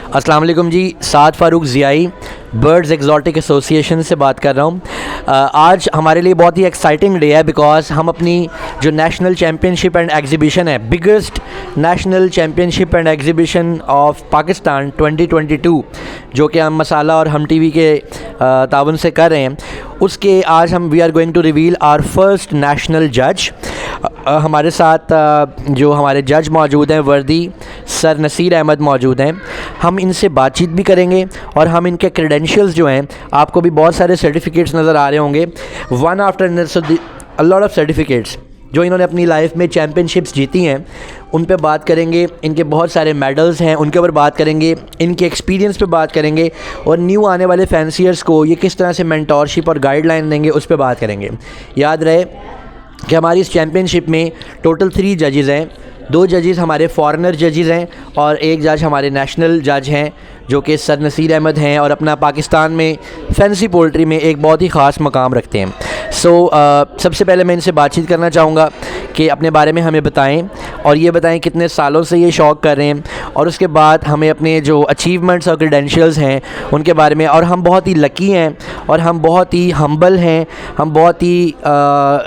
अस्सलाम वालेकुम जी। साद Farooq ज़ियाई birds exotic association से बात कर रहा हूँ। आज हमारे लिए बहुत ही एक्साइटिंग डे है बिकॉज़ हम अपनी जो नेशनल चैम्पियनशिप एंड एग्ज़िबिशन है, biggest national championship and exhibition of Pakistan 2022, जो कि हम मसाला और हम टीवी के ताउन से कर रहे हैं, उसके आज हम we are going to reveal our first national जज। हमारे साथ जो हमारे जज मौजूद हैं, वर्दी सर नसीर अहमद मौजूद हैं। हम इनसे बातचीत भी करेंगे और हम इनके क्रेडेंशियल्स जो हैं, आपको भी बहुत सारे सर्टिफिकेट्स नज़र आ रहे होंगे, one after a lot of certificates जो इन्होंने अपनी लाइफ में चैम्पियनशिप्स जीती हैं, उन पे बात करेंगे। इनके बहुत सारे मेडल्स हैं, उनके ऊपर बात करेंगे, इनके एक्सपीरियंस पे बात करेंगे और न्यू आने वाले फैंसियर्स को ये किस तरह से मेंटोरशिप और गाइडलाइन देंगे, उस पर बात करेंगे। याद रहे कि हमारी इस चैम्पियनशिप में टोटल 3 जजेज़ हैं। 2 जजेज़ हमारे फॉरेनर जजेज़ हैं और 1 जज हमारे नेशनल जज हैं जो कि सर नसीर अहमद हैं और अपना पाकिस्तान में फैंसी पोल्ट्री में एक बहुत ही ख़ास मकाम रखते हैं। सबसे पहले मैं इनसे बातचीत करना चाहूँगा कि अपने बारे में हमें बताएं और ये बताएं कितने सालों से ये शौक़ कर रहे हैं, और उसके बाद हमें अपने जो अचीवमेंट्स और क्रेडेंशियल्स हैं उनके बारे में। और हम बहुत ही लकी हैं और हम बहुत ही हम्बल हैं, हम बहुत ही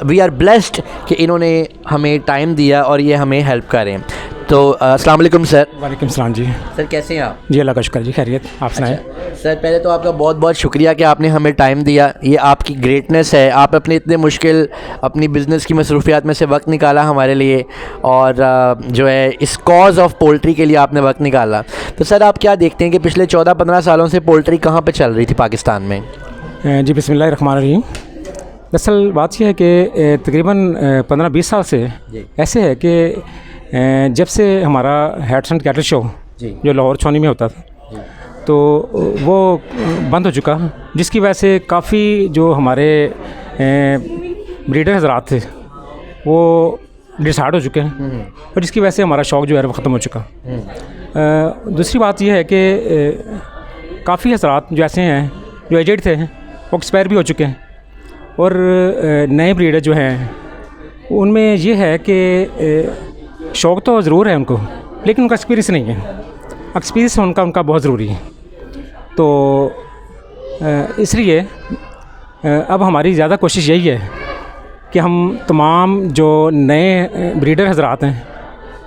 वी आर ब्लेस्ड कि इन्होंने हमें टाइम दिया और ये हमें हेल्प करें। तो अस्सलाम वालेकुम सर। वालेकुम सलाम जी। सर कैसे हैं आप? जी अल्लाह का शुक्र जी, खैरियत, आप सुनाएं। सर पहले तो आपका बहुत बहुत शुक्रिया कि आपने हमें टाइम दिया, ये आपकी ग्रेटनेस है। आप अपने इतने मुश्किल अपनी बिज़नेस की मसरूफियात में से वक्त निकाला हमारे लिए और जो है इस कॉज़ ऑफ पोल्ट्री के लिए आपने वक्त निकाला। तो सर आप क्या देखते हैं कि पिछले 14-15 सालों से पोल्ट्री कहाँ पर चल रही थी पाकिस्तान में? जी बिस्मिल्लाहिर्रहमानिर्रहीम। दरअसल बात यह है कि तकरीबन 15-20 साल से ऐसे है कि जब से हमारा हैट्स एंड कैटल शो जो लाहौर छावनी में होता था, तो वो बंद हो चुका, जिसकी वजह से काफ़ी जो हमारे ब्रीडर हजरात थे वो डिसहार्ट हो चुके हैं और जिसकी वजह से हमारा शौक़ जो है वो ख़त्म हो चुका। दूसरी बात यह है कि काफ़ी हजरात जो ऐसे हैं जो एजेड थे वो एक्सपायर भी हो चुके हैं, और नए ब्रीडर जो हैं उनमें ये है कि शौक़ तो ज़रूर है उनको, लेकिन उनका एक्सपीरियंस नहीं है। एक्सपीरियंस उनका बहुत ज़रूरी है। तो इसलिए अब हमारी ज़्यादा कोशिश यही है कि हम तमाम जो नए ब्रीडर हजरात हैं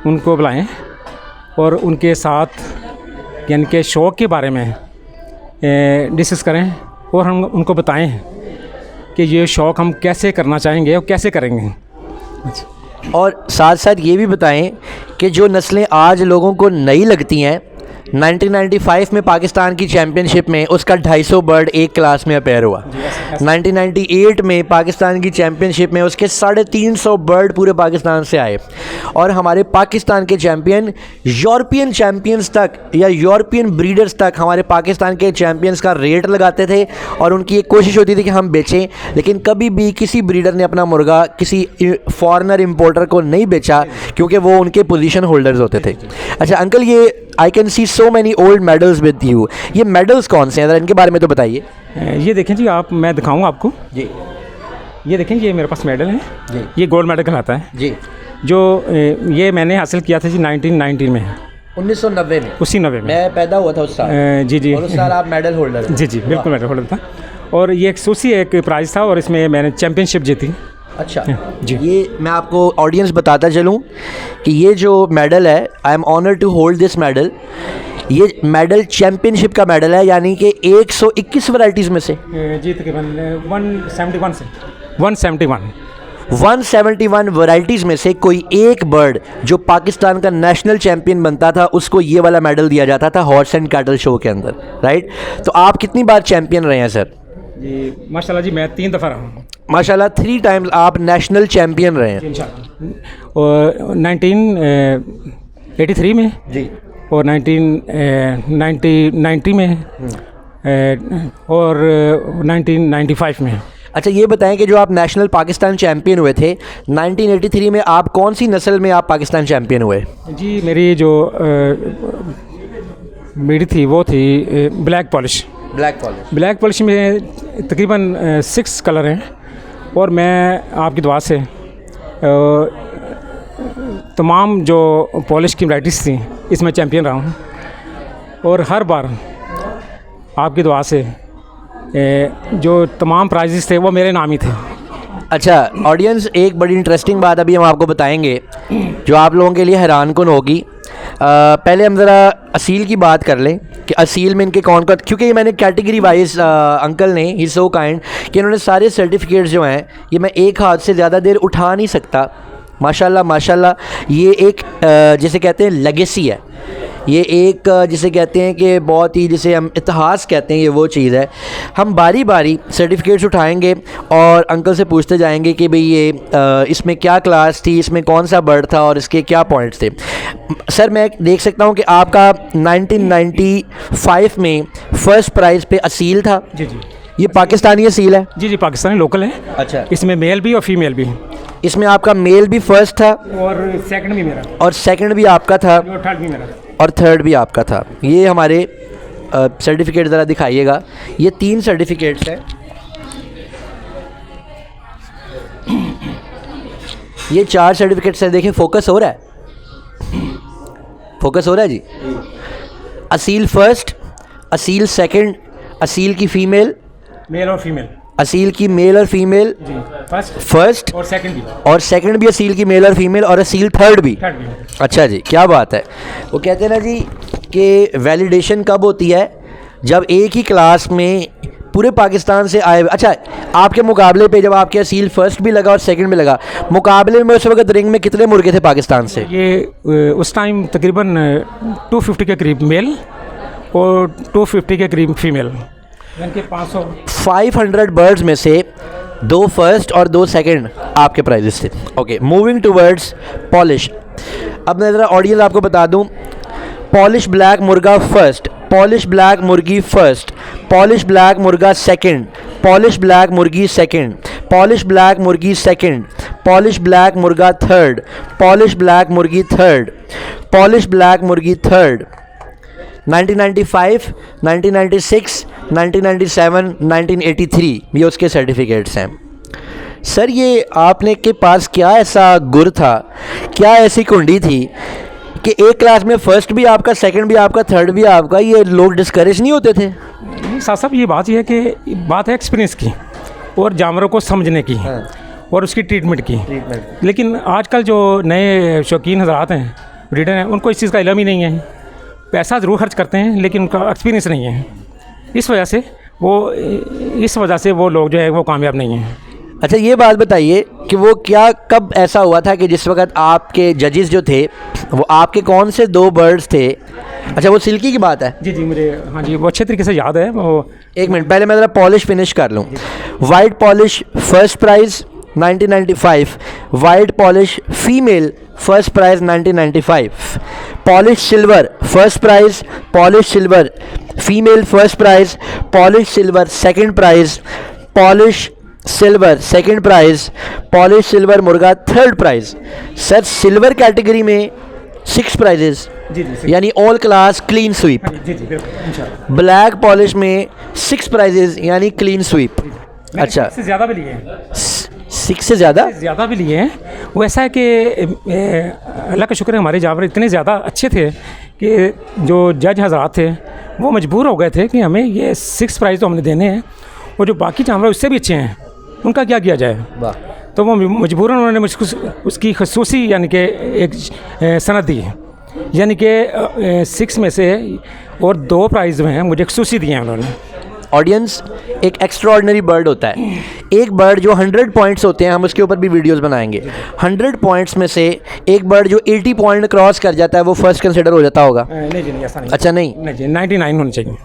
उनको बुलाएं और उनके साथ यानी कि शौक़ के बारे में डिस्कस करें और हम उनको बताएं कि ये शौक़ हम कैसे करना चाहेंगे और कैसे करेंगे। और साथ साथ ये भी बताएं कि जो नस्लें आज लोगों को नई लगती हैं, 1995 में पाकिस्तान की चैम्पियनशिप में उसका 250 बर्ड एक क्लास में अपेयर हुआ। 1998 में पाकिस्तान की चैम्पियनशिप में उसके 350 बर्ड पूरे पाकिस्तान से आए, और हमारे पाकिस्तान के चैम्पियन यूरोपियन चैम्पियंस तक या यूरोपियन ब्रीडर्स तक हमारे पाकिस्तान के चैम्पियंस का रेट लगाते थे और उनकी एक कोशिश होती थी कि हम बेचें, लेकिन कभी भी किसी ब्रीडर ने अपना मुर्गा किसी फॉरेनर इम्पोर्टर को नहीं बेचा क्योंकि वो उनके पोजीशन होल्डर्स होते थे। अच्छा अंकल, ये I can see so many old medals with you, ये मेडल्स कौन से हैं, ज़रा इनके बारे में तो बताइए। ये देखें जी, आप मैं दिखाऊंगा आपको जी। ये देखें, ये मेरे पास मेडल है जी। ये गोल्ड मेडल कहलाता है जी, जो ये मैंने हासिल किया था जी 1990 में, 1990 में। उसी 90 में मैं पैदा हुआ था उस साल। जी जी। और उस साल आप मेडल होल्डर? जी जी बिल्कुल मेडल होल्डर था, और ये एक सूसी एक प्राइज़ था और इसमें मैंने चैम्पियनशिप जीती। अच्छा जी। ये मैं आपको ऑडियंस बताता चलूँ कि ये जो मेडल है, I am honour to hold this medal. ये मेडल चैम्पियनशिप का मेडल है, यानी कि 121 वैराइटीज़ में से जी तकरीबन 171 वैराइटीज़ में से कोई एक बर्ड जो पाकिस्तान का नेशनल चैम्पियन बनता था उसको ये वाला मेडल दिया जाता था हॉर्स एंड कैटल शो के अंदर, राइट? तो आप कितनी बार चैम्पियन रहे हैं सर? जी माशाल्लाह जी, मैं 3 दफ़ा रहा हूँ माशाल्लाह। 3 टाइम्स आप नेशनल चैम्पियन रहे हैं और 1983 में जी, और 1990 में और 1995 में। अच्छा ये बताएं कि जो आप नेशनल पाकिस्तान चैम्पियन हुए थे 1983 में, आप कौन सी नस्ल में आप पाकिस्तान चैम्पियन हुए? जी मेरी जो मेरी थी वो थी ब्लैक पॉलिश में तकरीबन 6 कलर हैं, और मैं आपकी दुआ से तमाम जो पॉलिश की वैराइटीज़ थी इसमें चैम्पियन रहा हूँ। और हर बार आपकी दुआ से जो तमाम प्राइजेस थे वो मेरे नाम ही थे। अच्छा ऑडियंस, एक बड़ी इंटरेस्टिंग बात अभी हम आपको बताएंगे जो आप लोगों के लिए हैरानकुन होगी। पहले हम ज़रा असील की बात कर लें कि असील में इनके कौन कौन, क्योंकि ये मैंने कैटेगरी वाइज अंकल ने ही सो काइंड कि इन्होंने सारे सर्टिफिकेट्स जो हैं ये मैं एक हाथ से ज़्यादा देर उठा नहीं सकता। माशाल्लाह माशाल्लाह, ये एक जिसे कहते हैं लेगेसी है, ये एक जिसे कहते हैं कि बहुत ही, जिसे हम इतिहास कहते हैं, ये वो चीज़ है। हम बारी बारी सर्टिफिकेट्स उठाएंगे और अंकल से पूछते जाएंगे कि भाई ये इसमें क्या क्लास थी, इसमें कौन सा बर्ड था और इसके क्या पॉइंट्स थे। सर मैं देख सकता हूँ कि आपका 1995 में फ़र्स्ट प्राइज़ पे असील था। जी जी, ये पाकिस्तानी असील है? जी जी, पाकिस्तानी लोकल है। अच्छा, इसमें मेल भी और फीमेल भी। इसमें आपका मेल भी फर्स्ट था और सेकंड भी मेरा, और सेकंड भी आपका था, और थर्ड भी मेरा, और थर्ड भी आपका था। ये हमारे सर्टिफिकेट ज़रा दिखाइएगा। ये 3 सर्टिफिकेट्स हैं। ये 4 सर्टिफिकेट्स हैं। देखें फोकस हो रहा है, फोकस हो रहा है जी। असील फर्स्ट, असील सेकंड, असील की फ़ीमेल, मेल और फीमेल, असील की मेल और फीमेल जी, फर्स्ट और सेकंड भी, और सेकंड भी असील की मेल और फीमेल, और असील थर्ड भी। अच्छा जी, क्या बात है। वो कहते हैं ना जी कि वैलिडेशन कब होती है, जब एक ही क्लास में पूरे पाकिस्तान से आए। अच्छा, आपके मुकाबले पे जब आपके असील फर्स्ट भी लगा और सेकंड भी लगा, मुकाबले में उस वक्त रिंग में कितने मुर्गे थे पाकिस्तान से? ये उस टाइम तकरीबन 250 के करीब मेल और 250 के करीब फीमेल, यानी 500 बर्ड्स में से 2 फर्स्ट और 2 सेकंड आपके प्राइजेस थे। Okay, moving towards polish. अब मैं ज़रा ऑडियंस आपको बता दूं, पॉलिश ब्लैक मुर्गा फर्स्ट, पॉलिश ब्लैक मुर्गी फर्स्ट, पॉलिश ब्लैक मुर्गा सेकंड, पॉलिश ब्लैक मुर्गी सेकंड, पॉलिश ब्लैक मुर्गी सेकंड, पॉलिश ब्लैक मुर्गा थर्ड, पॉलिश ब्लैक मुर्गी थर्ड, पॉलिश ब्लैक मुर्गी थर्ड। 1995, 1996, 1997, 1983 ये उसके सर्टिफिकेट्स हैं। सर ये आपने के पास क्या ऐसा गुर था, क्या ऐसी कुंडी थी कि एक क्लास में फर्स्ट भी आपका, सेकंड भी आपका, थर्ड भी आपका, ये लोग डिस्करेज नहीं होते थे? साहब साहब, ये बात यह है कि बात है एक्सपीरियंस की और जानवरों को समझने की, हाँ, और उसकी ट्रीटमेंट की। लेकिन आजकल जो नए शौकीन हज़रात हैं, ब्रीडर हैं, उनको इस चीज़ का इल्म ही नहीं है। पैसा ज़रूर खर्च करते हैं लेकिन उनका एक्सपीरियंस नहीं है। इस वजह से वो लोग जो है वो कामयाब नहीं हैं। अच्छा, ये बात बताइए कि वो क्या, कब ऐसा हुआ था कि जिस वक्त आपके जजेस जो थे वो आपके कौन से 2 बर्ड्स थे? अच्छा, वो सिल्की की बात है? जी जी, मुझे हाँ जी वो अच्छे तरीके से याद है। वो एक मिनट, पहले मैं ज़रा पॉलिश फिनिश कर लूँ। White Polish first prize 1995, white Polish female first prize 1995, Polish silver first prize, Polish silver female first prize, Polish silver second prize, Polish silver second prize, Polish silver मुर्गा third prize. Sir silver category में 6 prizes, यानी all class clean sweep. Black Polish में 6 prizes यानी clean sweep. अच्छा, 6 से ज़्यादा भी लिए हैं, 6 से ज़्यादा भी लिए हैं। वो ऐसा है कि अल्लाह का शुक्र है, हमारे जानवर इतने ज़्यादा अच्छे थे कि जो जज हज़रात थे वो मजबूर हो गए थे कि हमें ये 6 प्राइज़ तो हमने देने हैं, और जो बाकी जानवर उससे भी अच्छे हैं उनका क्या किया जाए। तो वो मजबूरन उन्होंने मुझको उसकी खसूसी यानी कि एक सनद दी, यानी कि 6 में से और 2 प्राइज़ में हैं मुझे खसूसी दिए हैं उन्होंने। ऑडियंस, एक एक्स्ट्राऑर्डिनरी बर्ड होता है, एक बर्ड जो 100 पॉइंट्स होते हैं, हम उसके ऊपर भी वीडियोस बनाएंगे। 100 पॉइंट्स में से एक बर्ड जो 80 पॉइंट क्रॉस कर जाता है वो फर्स्ट कंसिडर हो जाता होगा? नहीं, ऐसा नहीं। अच्छा, नहीं, 99 होने चाहिए।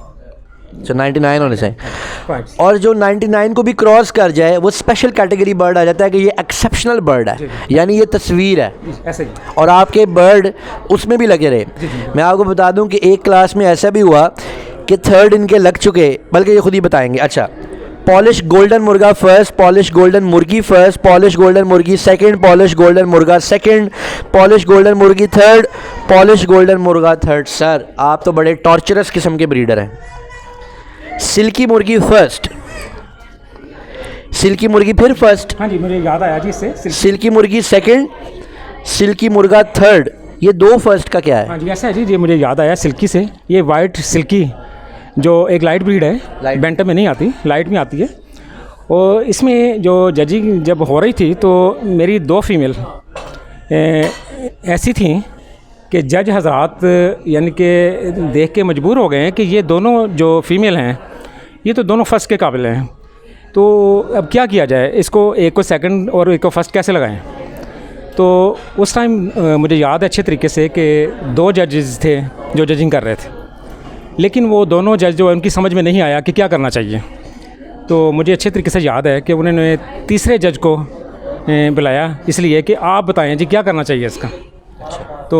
अच्छा, 99 होने चाहिए। और जो 99 को भी क्रॉस कर जाए वो स्पेशल कैटेगरी बर्ड आ जाता है कि ये एक्सेप्शनल बर्ड है, यानी ये तस्वीर है। ऐसे ही। और आपके बर्ड उसमें भी लगे रहे। मैं आपको बता दूं कि एक क्लास में ऐसा भी हुआ कि 3rd इनके लग चुके, बल्कि ये खुद ही बताएंगे। अच्छा, पॉलिश गोल्डन मुर्गा फर्स्ट, पॉलिश गोल्डन मुर्गी फर्स्ट, पॉलिश गोल्डन मुर्गी सेकंड, पॉलिश गोल्डन मुर्गा सेकंड, पॉलिश गोल्डन मुर्गी थर्ड, पॉलिश गोल्डन मुर्गा थर्ड। सर आप तो बड़े टॉर्चरस किस्म के ब्रीडर हैं। सिल्की मुर्गी फर्स्ट, सिल्की मुर्गी फिर फर्स्ट, हाँ जी मुझे याद आया जी इससे। सिल्की मुर्गी सेकंड, सिल्की मुर्गा थर्ड, ये 2 फर्स्ट का क्या है? हाँ जी, ऐसा है जी, ये मुझे याद आया सिल्की से। ये वाइट सिल्की जो एक लाइट ब्रीड है, बेंटम में नहीं आती, लाइट में आती है। और इसमें जो जजिंग जब हो रही थी तो मेरी 2 फीमेल ऐसी थी कि जज हजरात यानी कि देख के मजबूर हो गए हैं कि ये दोनों जो फीमेल हैं ये तो दोनों फर्स्ट के काबिल हैं, तो अब क्या किया जाए, इसको एक को सेकंड और एक को फर्स्ट कैसे लगाएं। तो उस टाइम मुझे याद है अच्छे तरीके से कि 2 जजेस थे जो जजिंग कर रहे थे, लेकिन वो दोनों जज जो है उनकी समझ में नहीं आया कि क्या करना चाहिए। तो मुझे अच्छे तरीके से याद है कि उन्होंने तीसरे जज को बुलाया इसलिए कि आप बताएं जी क्या करना चाहिए इसका। तो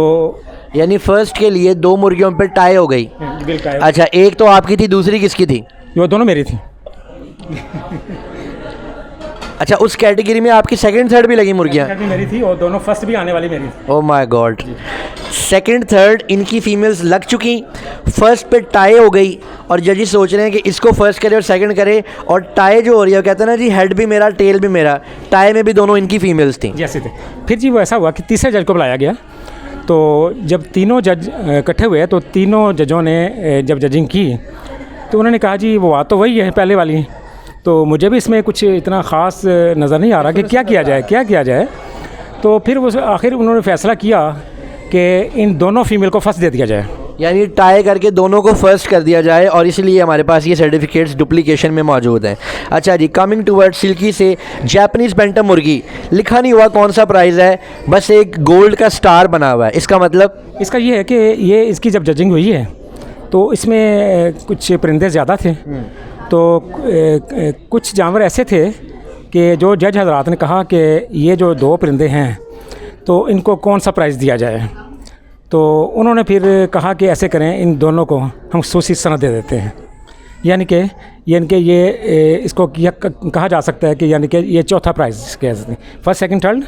यानी फर्स्ट के लिए 2 मुर्गियों पे टाई हो गई। बिल्कुल। अच्छा, एक तो आपकी थी, दूसरी किसकी थी? वो दोनों मेरी थी। अच्छा, उस कैटेगरी में आपकी सेकंड थर्ड भी लगी मुर्गियाँ? भी मेरी थी और दोनों फर्स्ट भी आने वाली मेरी थी। Oh my God. Second third इनकी फीमेल्स लग चुकी, फर्स्ट पे टाई हो गई और जजेस सोच रहे हैं कि इसको फर्स्ट करे और सेकंड करे, और टाई जो हो रही है कहते हैं ना जी, हेड भी मेरा टेल भी मेरा, टाई में भी दोनों इनकी फीमेल्स थी। जैसे थे। फिर जी वो ऐसा हुआ कि तीसरे जज को बुलाया गया। तो जब तीनों जज इकट्ठे हुए तो तीनों जजों ने जब जजिंग की तो उन्होंने कहा जी वो बात तो वही है पहले वाली, तो मुझे भी इसमें कुछ इतना ख़ास नज़र नहीं आ रहा कि क्या किया जाए। तो फिर वो आखिर उन्होंने फ़ैसला किया कि इन दोनों फीमेल को फर्स्ट दे दिया जाए, यानी टाई करके दोनों को फर्स्ट कर दिया जाए, और इसलिए हमारे पास ये सर्टिफिकेट्स डुप्लीकेशन में मौजूद हैं। अच्छा जी, कमिंग टूवर्ड सिल्की से जापानीज़ बेंटम मुर्गी, लिखा नहीं हुआ कौन सा प्राइस है, बस एक गोल्ड का स्टार बना हुआ है, इसका मतलब? इसका ये है कि ये इसकी जब जजिंग हुई है तो इसमें कुछ परिंदे ज़्यादा थे, तो कुछ जानवर ऐसे थे कि जो जज हजरात ने कहा कि ये जो 2 परिंदे हैं तो इनको कौन सा प्राइज़ दिया जाए। तो उन्होंने फिर कहा कि ऐसे करें, इन दोनों को हम खसूसी सनद दे देते हैं, यानी कि ये इसको कहा जा सकता है कि यानी कि ये चौथा प्राइज़ कह सकते हैं, फर्स्ट सेकंड थर्ड,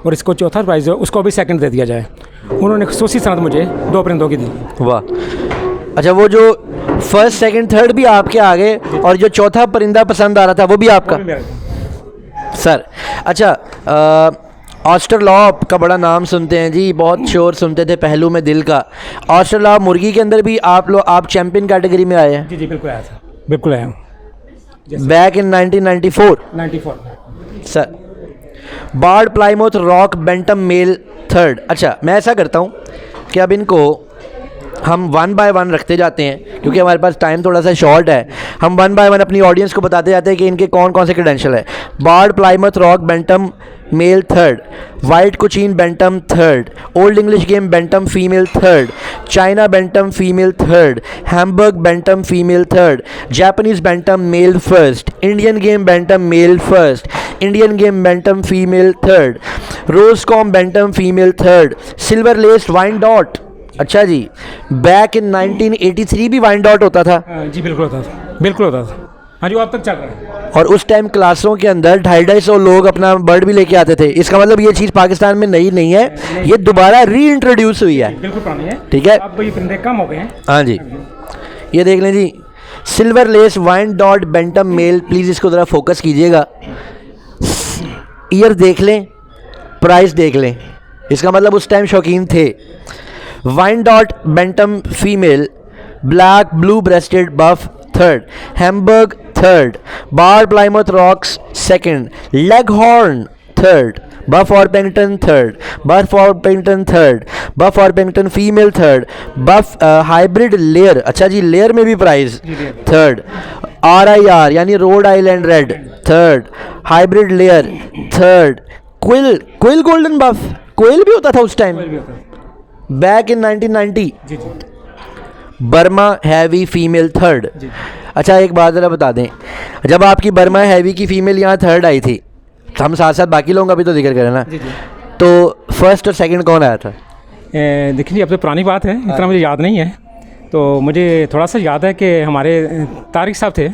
और इसको चौथा प्राइज़ उसको भी सेकंड दे दिया जाए। उन्होंने खसूसी सनद मुझे 2 परिंदों की दी। वाह। अच्छा, वो जो फर्स्ट सेकंड थर्ड भी आपके आ गए और जो चौथा परिंदा पसंद आ रहा था वो भी आपका? सर अच्छा, ऑस्ट्रेलॉप का बड़ा नाम सुनते हैं जी, बहुत शोर सुनते थे पहलू में दिल का। ऑस्ट्रेलॉप मुर्गी के अंदर भी आप चैंपियन कैटेगरी में आए हैं? जी बिल्कुल आया था, बिल्कुल आया। Back in 1994 sir. Barred Plymouth Rock bantam male third. अच्छा, मैं ऐसा करता हूँ कि अब इनको हम 1 बाय 1 रखते जाते हैं क्योंकि हमारे पास टाइम थोड़ा सा शॉर्ट है। हम 1 बाय 1 अपनी ऑडियंस को बताते जाते हैं कि इनके कौन कौन से क्रेडेंशियल है। Barred Plymouth Rock bantam male third, white Cochin bantam third, Old English Game bantam female third, China bantam female third, Hamburg bantam female third, Japanese bantam male first, Indian Game bantam male first, Indian Game bantam female third, Rosecomb bantam female third, silver laced Wyandotte. अच्छा जी, back in 1983 भी wine dot होता था? जी बिल्कुल होता था, बिल्कुल होता था। हाँ जी, वो अब तक चल रहा है। और उस टाइम क्लासों के अंदर 250-250 लोग अपना बर्ड भी लेके आते थे। इसका मतलब ये चीज़ पाकिस्तान में नई नहीं है, ये दोबारा री इंट्रोड्यूस हुई है। बिल्कुल पुरानी है, ठीक है। अब ये परिंदे कम हो गए हैं। हाँ जी, ये देख लें जी, silver laced Wyandotte bantam male. Please इसको ज़रा फोकस कीजिएगा, ईयर देख लें, प्राइस देख लें, इसका मतलब उस टाइम शौकीन थे। Wyandotte bantam female, black blue breasted buff third, Hamburg third, barred Plymouth Rocks second, Leghorn third, buff Orpington third, buff Orpington third, buff Orpington female third, buff hybrid layer. अच्छा जी, layer में भी prize third, RIR यानी Rhode Island Red third, hybrid layer third, quill golden buff, quill भी होता था उस time, back in 1990, Burma heavy female third. अच्छा, एक बात ज़रा बता दें, जब आपकी बर्मा हैवी की फ़ीमेल यहाँ थर्ड आई थी, हम साथ साथ बाकी लोगों का भी तो जिक्र करें ना, तो फर्स्ट और सेकंड कौन आया था? देखिए जी, अब तो पुरानी बात है, इतना मुझे याद नहीं है, तो मुझे थोड़ा सा याद है कि हमारे तारिक साहब थे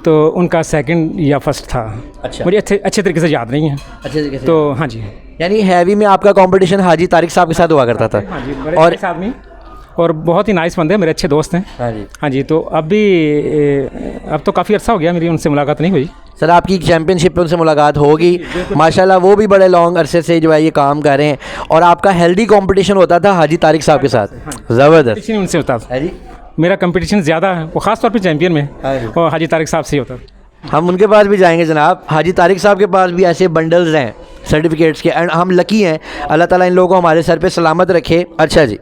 तो उनका सेकंड या फर्स्ट था। अच्छा, मुझे अच्छे तरीके से याद नहीं है। अच्छे तरीके से? तो हाँ जी, यानी हैवी में आपका कंपटीशन हाजी तारिक साहब के साथ हुआ करता था? हाँ जी, बड़े और आदमी और बहुत ही नाइस बंदे, मेरे अच्छे दोस्त हैं। हाँ जी, हाँ जी। तो अब तो काफ़ी अर्सा हो गया मेरी उनसे मुलाकात नहीं हुई। सर आपकी चैम्पियनशिप पे उनसे मुलाकात होगी माशाल्लाह, वो भी बड़े लॉन्ग अरसे से जो है ये काम कर रहे हैं। और आपका हेल्दी कंपटीशन होता था हाजी तारिक साहब के साथ, ज़बरदस्त। कंपटीशन उनसे होता था, है जी, मेरा कंपटीशन ज़्यादा है, वो ख़ास तौर पे चैंपियन में और हाजी तारिक साहब से ही होता। हम उनके पास भी जाएंगे जनाब। हाजी तारिक साहब के पास भी ऐसे बंडल्स हैं सर्टिफिकेट्स के, एंड हम लकी हैं, अल्लाह ताला इन लोगों को हमारे सर पे सलामत रखे। अच्छा जी,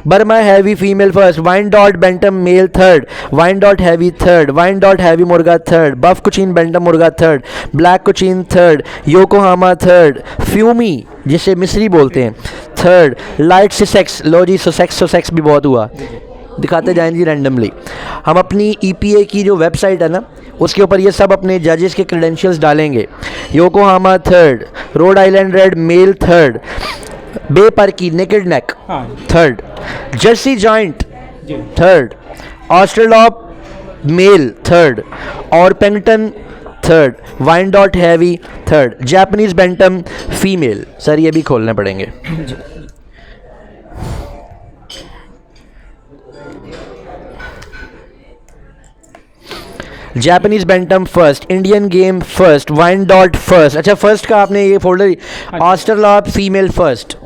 Burma heavy female first, Wyandotte bantam male third, Wyandotte heavy third, Wyandotte heavy मुर्गा थर्ड, बफ कुचीन बेंटम मुर्गा third, black Cochin third, Yokohama third, फ्यूमी जिसे मिस्री बोलते हैं थर्ड, लाइट सिसेक्स, लो जी सोसेक्स भी बहुत हुआ, दिखाते जाएं जी रैंडमली। हम अपनी EPA की जो वेबसाइट है ना उसके ऊपर ये सब अपने जजेस के क्रेडेंशियल्स डालेंगे। Yokohama third, Rhode Island Red male third, बे पर की naked neck third, Jersey Giant third, Australorp male third, और पेंगटन third, Wyandotte heavy third, Japanese bantam female. Sir ये भी खोलने पड़ेंगे। Japanese bantam first, Indian Game first, Wyandotte first. अच्छा फर्स्ट का आपने ये folder, Australorp female first,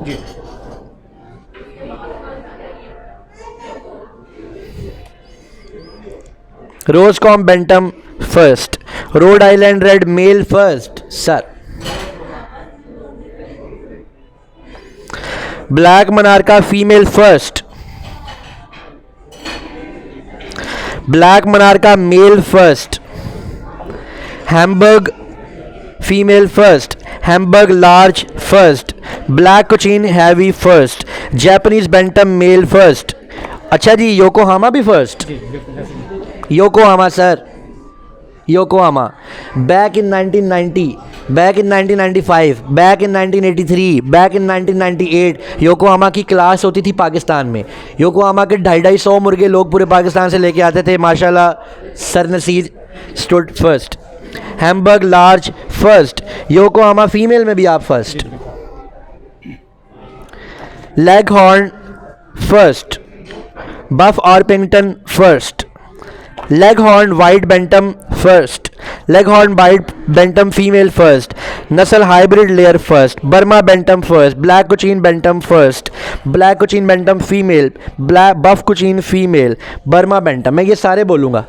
Rosecomb bantam first, Rhode Island Red male first sir, black Minorca female first, black Minorca male first, Hamburg female first, Hamburg large first, black Cochin heavy first, Japanese bantam male first. अच्छा जी, Yokohama भी first, Yokohama sir, Yokohama, back in 1990, back in 1995, back in 1983, back in 1998। Yokohama की class होती थी पाकिस्तान में। Yokohama के 250 मुर्गे लोग पूरे पाकिस्तान से लेके आते थे माशाल्लाह। Sir Naseer stud first, Hamburg large first, Yokohama female में भी आप first, Leghorn first, buff Orpington first, Leghorn white bantam first, Leghorn white bantam female first, नस्ल hybrid layer first, Burma bantam first, black Cochin bantam first, black Cochin bantam female, black buff Cochin female, Burma bantam. मैं ये सारे बोलूँगा।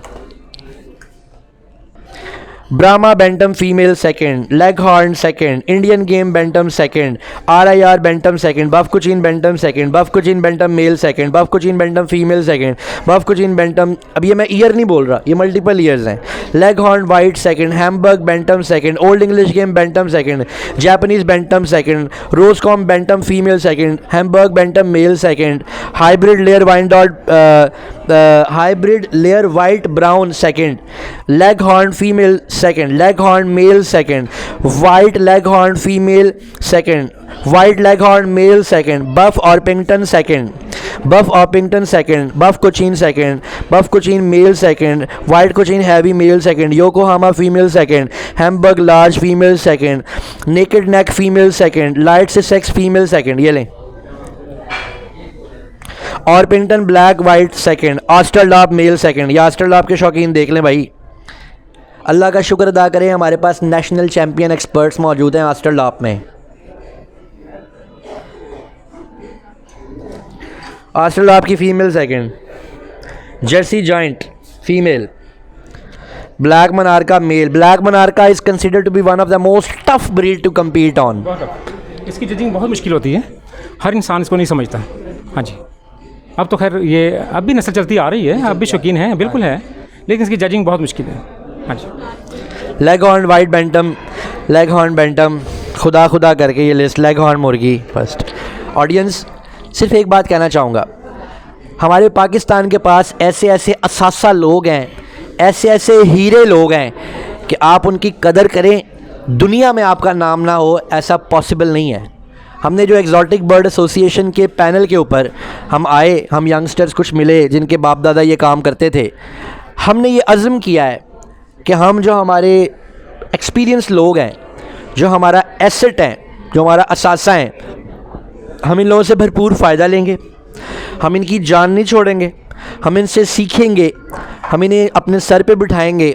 Brahma bantam female second, Leghorn second, Indian Game bantam second, RIR bantam second, buff Cochin bantam second, buff Cochin bantam male second, buff Cochin bantam female second, buff Cochin bantam, अब ये मैं year नहीं बोल रहा, ये मल्टीपल ईयर्स हैं। Leghorn white second, Hamburg bantam second, Old English Game bantam second, Japanese bantam second, Rosecomb bantam female second, Hamburg bantam male second, hybrid layer Wyandotte hybrid layer white brown second, Leghorn female second, Leghorn male second, white Leghorn female second, white leghorn male second, buff Orpington second, buff Orpington second, buff Cochin second, buff Cochin male second, white Cochin heavy male second, Yokohama female second, Hamburg large female second, naked neck female second, light Sussex female second. ये लें, Orpington black white second, Australorp male second. ये Australorp के शौकीन देख लें भाई, अल्लाह का शुक्र अदा करें हमारे पास नेशनल चैम्पियन एक्सपर्ट्स मौजूद हैं ऑस्ट्रेलॉप में। ऑस्ट्रेलॉप की female second, Jersey Giant female, black Minorca male. Black Minorca is considered to be one of the most tough breed to compete on. इसकी जजिंग बहुत मुश्किल होती है, हर इंसान इसको नहीं समझता। हाँ जी, अब तो खैर ये अब भी नस्ल चलती आ रही है, अब भी शौकीन है, बिल्कुल है, लेकिन इसकी जजिंग बहुत मुश्किल है। हाँ जी, Leghorn white bantam, Leghorn bantam, खुदा खुदा करके ये लिस्ट, लेगहॉर्न मुर्गी फर्स्ट। ऑडियंस, सिर्फ एक बात कहना चाहूँगा, हमारे पाकिस्तान के पास ऐसे ऐसे असासा लोग हैं, ऐसे ऐसे हीरे लोग हैं कि आप उनकी कदर करें, दुनिया में आपका नाम ना हो ऐसा पॉसिबल नहीं है। हमने जो एग्जॉटिक बर्ड एसोसिएशन के पैनल के ऊपर हम आए, हम यंगस्टर्स कुछ मिले जिनके बाप दादा ये काम करते थे, हमने ये अज़्म किया है कि हम जो हमारे एक्सपीरियंस लोग हैं, जो हमारा एसेट हैं, जो हमारा असासा हैं, हम इन लोगों से भरपूर फ़ायदा लेंगे, हम इनकी जान नहीं छोड़ेंगे, हम इनसे सीखेंगे, हम इन्हें अपने सर पे बिठाएंगे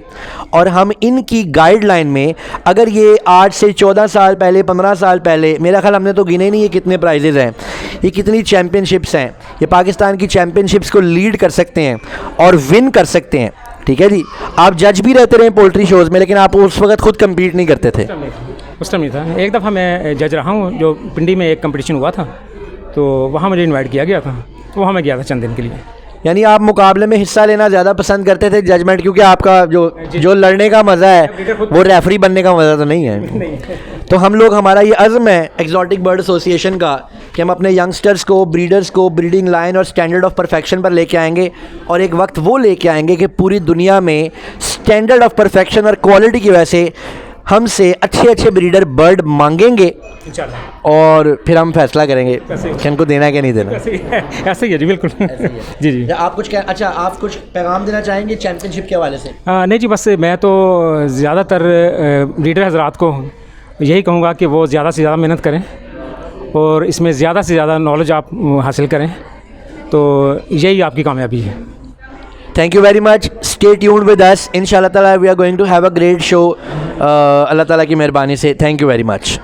और हम इनकी गाइडलाइन में, अगर ये आज से 14 साल पहले, 15 साल पहले, मेरा ख्याल हमने तो गिने नहीं ये कितने प्राइजेज़ हैं, ये कितनी चैम्पियनशिप्स हैं, ये पाकिस्तान की चैम्पियनशिप्स को लीड कर सकते हैं और विन कर सकते हैं। ठीक है जी, आप जज भी रहते रहे पोल्ट्री शोज़ में, लेकिन आप उस वक्त खुद कम्पीट नहीं करते थे। उस टाइम नहीं था। एक दफ़ा मैं जज रहा हूँ, जो पिंडी में एक कंपटीशन हुआ था, तो वहाँ मुझे इनवाइट किया गया था, तो वहाँ मैं गया था चंद दिन के लिए। यानी आप मुकाबले में हिस्सा लेना ज़्यादा पसंद करते थे जजमेंट, क्योंकि आपका जो लड़ने का मज़ा है वो रेफरी बनने का मज़ा तो नहीं है। तो हम लोग, हमारा ये अज़्म है एक्जॉटिक बर्ड एसोसिएशन का कि हम अपने यंगस्टर्स को, ब्रीडर्स को ब्रीडिंग लाइन और स्टैंडर्ड ऑफ परफेक्शन पर लेके आएंगे, और एक वक्त वो लेके आएंगे कि पूरी दुनिया में स्टैंडर्ड ऑफ परफेक्शन और क्वालिटी की वजह से हमसे अच्छे अच्छे ब्रीडर बर्ड मांगेंगे इंशाल्लाह, और फिर हम फैसला करेंगे कि उनको देना है कि नहीं देना। ऐसे ही है जी, बिल्कुल। जी जी। आप कुछ अच्छा, आप कुछ पैगाम देना चाहेंगे चैम्पियनशिप के हवाले से? नहीं जी, बस मैं तो ज़्यादातर ब्रीडर हजरात को यही कहूँगा कि वो ज़्यादा से ज़्यादा मेहनत करें और इसमें ज़्यादा से ज़्यादा नॉलेज आप हासिल करें, तो यही आपकी कामयाबी है। Thank you very much. Stay tuned with us. Inshallah ta'ala we are going to have a great show. अल्लाह ताला की मेहरबानी से. Thank you very much.